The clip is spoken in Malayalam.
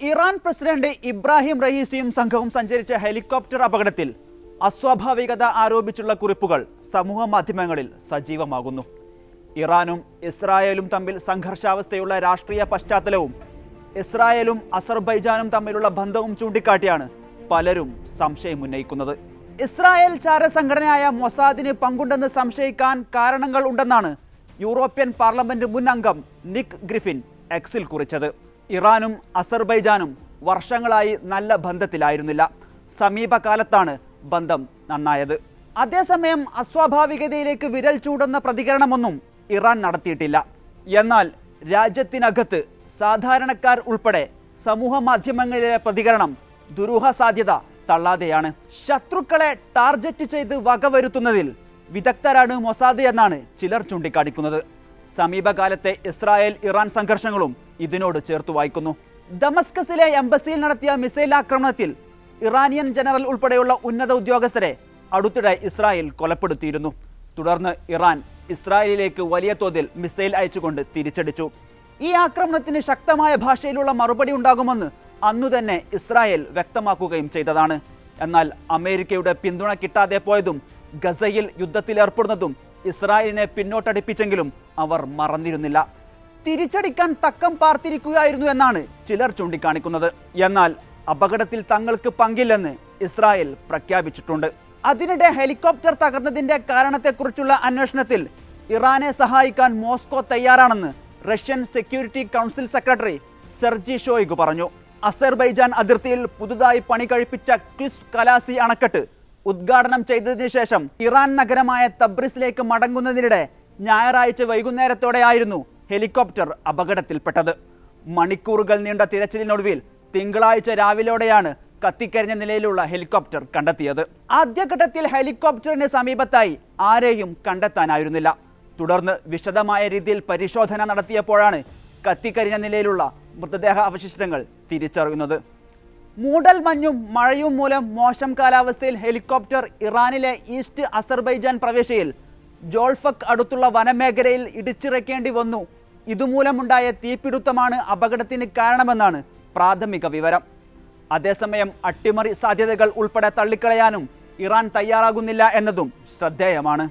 ഇറാൻ പ്രസിഡന്റ് ഇബ്രാഹിം റയീസിയും സംഘവും സഞ്ചരിച്ച ഹെലികോപ്റ്റർ അപകടത്തിൽ അസ്വാഭാവികത ആരോപിച്ചുള്ള കുറിപ്പുകൾ സമൂഹ മാധ്യമങ്ങളിൽ സജീവമാകുന്നു. ഇറാനും ഇസ്രായേലും തമ്മിൽ സംഘർഷാവസ്ഥയുള്ള രാഷ്ട്രീയ പശ്ചാത്തലവും ഇസ്രായേലും അസർബൈജാനും തമ്മിലുള്ള ബന്ധവും ചൂണ്ടിക്കാട്ടിയാണ് പലരും സംശയം ഉന്നയിക്കുന്നത്. ഇസ്രായേൽ ചാരസംഘടനയായ മൊസാദിന് പങ്കുണ്ടെന്ന് സംശയിക്കാൻ കാരണങ്ങൾ ഉണ്ടെന്നാണ് യൂറോപ്യൻ പാർലമെന്റ് മുൻ അംഗം നിക് ഗ്രിഫിൻ എക്സിൽ കുറിച്ചത്. ഇറാനും അസർബൈജാനും വർഷങ്ങളായി നല്ല ബന്ധത്തിലായിരുന്നില്ല. സമീപകാലത്താണ് ബന്ധം നന്നായത്. അതേസമയം അസ്വാഭാവികതയിലേക്ക് വിരൽ ചൂടുന്ന പ്രതികരണമൊന്നും ഇറാൻ നടത്തിയിട്ടില്ല. എന്നാൽ രാജ്യത്തിനകത്ത് സാധാരണക്കാർ ഉൾപ്പെടെ സമൂഹ മാധ്യമങ്ങളിലെ പ്രതികരണം ദുരൂഹ സാധ്യത തള്ളാതെയാണ്. ശത്രുക്കളെ ടാർഗറ്റ് ചെയ്ത് വകവരുത്തുന്നതിൽ വിദഗ്ധരാണ് മൊസാദ് എന്നാണ് ചിലർ ചൂണ്ടിക്കാണിക്കുന്നത്. സമീപകാലത്തെ ഇസ്രായേൽ ഇറാൻ സംഘർഷങ്ങളും ഇതിനോട് ചേർത്ത് വായിക്കുന്നു. ദമസ്കസിലെ എംബസിയിൽ നടത്തിയ മിസൈൽ ആക്രമണത്തിൽ ഇറാനിയൻ ജനറൽ ഉൾപ്പെടെയുള്ള ഉന്നത ഉദ്യോഗസ്ഥരെ അടുത്തിടെ ഇസ്രായേൽ കൊലപ്പെടുത്തിയിരുന്നു. തുടർന്ന് ഇറാൻ ഇസ്രായേലിലേക്ക് വലിയ തോതിൽ മിസൈൽ അയച്ചുകൊണ്ട് തിരിച്ചടിച്ചു. ഈ ആക്രമണത്തിന് ശക്തമായ ഭാഷയിലുള്ള മറുപടി ഉണ്ടാകുമെന്ന് അന്നു തന്നെ ഇസ്രായേൽ വ്യക്തമാക്കുകയും ചെയ്തതാണ്. എന്നാൽ അമേരിക്കയുടെ പിന്തുണ കിട്ടാതെ പോയതും ഗസയിൽ യുദ്ധത്തിലേർപ്പെടുന്നതും ഇസ്രായേലിനെ പിന്നോട്ടടിപ്പിച്ചെങ്കിലും അവർ മറന്നിരുന്നില്ല. തിരിച്ചടിക്കാൻ തക്കം പാർത്തിരിക്കുകയായിരുന്നു എന്നാണ് ചിലർ ചൂണ്ടിക്കാണിക്കുന്നത്. എന്നാൽ അപകടത്തിൽ തങ്ങൾക്ക് പങ്കില്ലെന്ന് ഇസ്രായേൽ പ്രഖ്യാപിച്ചിട്ടുണ്ട്. അതിനിടെ ഹെലികോപ്റ്റർ തകർന്നതിന്റെ കാരണത്തെക്കുറിച്ചുള്ള അന്വേഷണത്തിൽ ഇറാനെ സഹായിക്കാൻ മോസ്കോ തയ്യാറാണെന്ന് Russian security council secretary Sergei ഷോയിഗു പറഞ്ഞു. അസർബൈജാൻ അതിർത്തിയിൽ പുതുതായി പണി കഴിപ്പിച്ച ക്വിസ് കലാസി അണക്കെട്ട് ഉദ്ഘാടനം ചെയ്തതിനു ശേഷം ഇറാൻ നഗരമായ തബ്രിസിലേക്ക് മടങ്ങുന്നതിനിടെ ഞായറാഴ്ച വൈകുന്നേരത്തോടെയായിരുന്നു ഹെലികോപ്റ്റർ അപകടത്തിൽപ്പെട്ടത്. മണിക്കൂറുകൾ നീണ്ട തിരച്ചിലിനൊടുവിൽ തിങ്കളാഴ്ച രാവിലെയോടെയാണ് കത്തിക്കരിഞ്ഞ നിലയിലുള്ള ഹെലികോപ്റ്റർ കണ്ടെത്തിയത്. ആദ്യഘട്ടത്തിൽ ഹെലികോപ്റ്ററിന് സമീപത്തായി ആരെയും കണ്ടെത്താനായിരുന്നില്ല. തുടർന്ന് വിശദമായ രീതിയിൽ പരിശോധന നടത്തിയപ്പോഴാണ് കത്തിക്കരിഞ്ഞ നിലയിലുള്ള മൃതദേഹ അവശിഷ്ടങ്ങൾ തിരിച്ചറിയുന്നത്. മൂടൽ മഞ്ഞും മഴയും മൂലം മോശം കാലാവസ്ഥയിൽ ഹെലികോപ്റ്റർ ഇറാനിലെ ഈസ്റ്റ് അസർബൈജാൻ പ്രവിശ്യയിൽ ജോൾഫക് അടുത്തുള്ള വനമേഖലയിൽ ഇടിച്ചിറക്കേണ്ടി വന്നു. ഇതുമൂലമുണ്ടായ തീപിടുത്തമാണ് അപകടത്തിന് കാരണമെന്നാണ് പ്രാഥമിക വിവരം. അതേസമയം അട്ടിമറി സാധ്യതകൾ ഉൾപ്പെടെ തള്ളിക്കളയാനും ഇറാൻ തയ്യാറാകുന്നില്ല എന്നതും ശ്രദ്ധേയമാണ്.